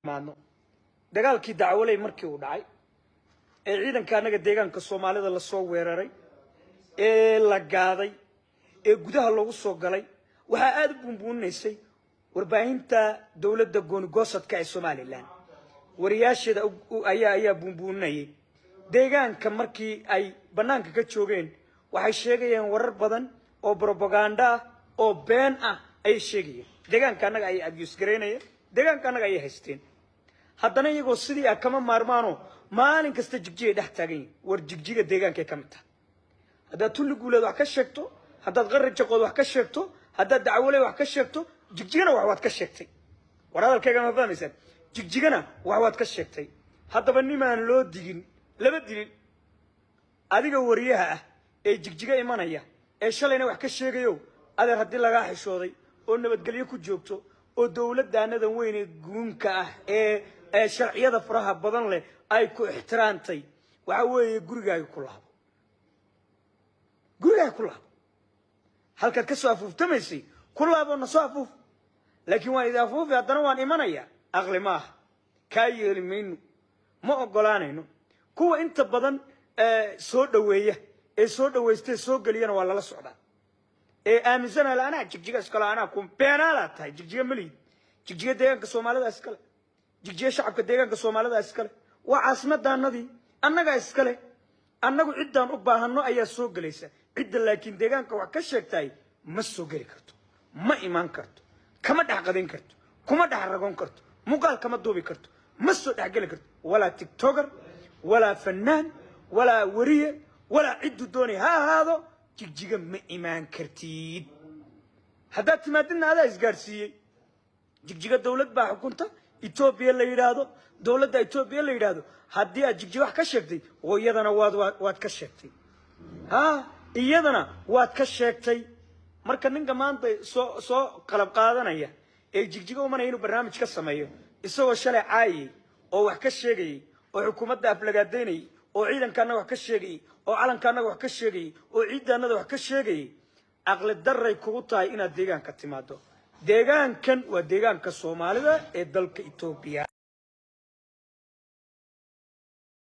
maano dagaalkii dacwalay markii uu dhacay ee ciidanka anaga deegaanka Soomaalida la soo weeraray ee la gaaday ee gudaha lagu soo galay waxa aad u bunbuunaysay warbaahinta dawladda gooni-goosadka ee Soomaaliland wariyaashada ayaa bunbuunayay deegaanka markii ay banaanka ka joogeen waxay sheegayeen warar badan oo propaganda oo been ah ay sheegayeen deegaanka anaga ay abuse gareynayeen deegaanka anaga ay haysteen haddana iyagoo sidii kama maarmaano maalin kasta jigjiga dhex taagan war jigjiga deegaanka ka mid ah haddaad tulli guuleed wax ka sheegto haddaad qarri jaqood wax ka sheegto haddaad dacwalay wax ka sheegto jigjigana wax waad ka sheegtay war hadalkayga ma fahmaysan jigjigana wax waad ka sheegtay haddaba nimaan loo digin laba dilin adiga wariyaha ah ee jigjiga imanaya ee shalayna wax ka sheegayo adeer haddii laga xishooday oo nabadgelyo ku joogto oo dawladdaanadan weyn ee guunka ah ee sharciyada faraha badan leh ay ku ixtiraantay waxa weeye gurigaaga ku laabo halka ka soo afuuftamaysi ku laabo na soo afuuf laakiin waan idin afuufi haddana waan imanaya aqli ma aha kaa yeeli mayno ma ogolaanayno kuwa inta badan soo dhaweeya ee soo dhaweystay soo galiyana waa lala socdaa ee aaminsan anaa jigjiga iskala anaa ku beenaala tahay jigjiga malid jigjiga deegaanka Soomaalida iskale jigjiga shacabka deegaanka Soomaalida iskale waa caasimaddaanadii annaga iskale annagu ciidan u baahano ayaa soo galaysa cidda laakiin deegaanka wax ka sheegtay ma soo gali karto ma iman karto kama dhaxqadin karto kuma dhaxragon karto muqaal kama duubi karto ma soo dhaxgali karto wala tiktoker wala fanaan wala wariye wala cid dooni ha ahaado jigjiga ma iman kartid haddaad timaadina adaa isgaarsiiyey jigjiga dawlad baa xukunta Ethiopia la yiraahdo dawladda Ethiopia la yiraahdo haddii aad jigjiga wax ka sheegtay oo iyadana waad ka sheegtay iyadana waad ka sheegtay marka ninka maanta soo qalab qaadanaya ee jigjiga u manay inuu barnaamij ka sameeyo isagoo shalay caayay oo wax ka sheegay oo xukuumadda aflagaadeynay oo ciidankaana wax ka sheegay oo calankaana wax ka sheegay oo ciidanada wax ka sheegay aqli darray kugu tahay inaad deegaanka timaado deegaankan waa deegaanka Soomaalida ee dalka Ethiopia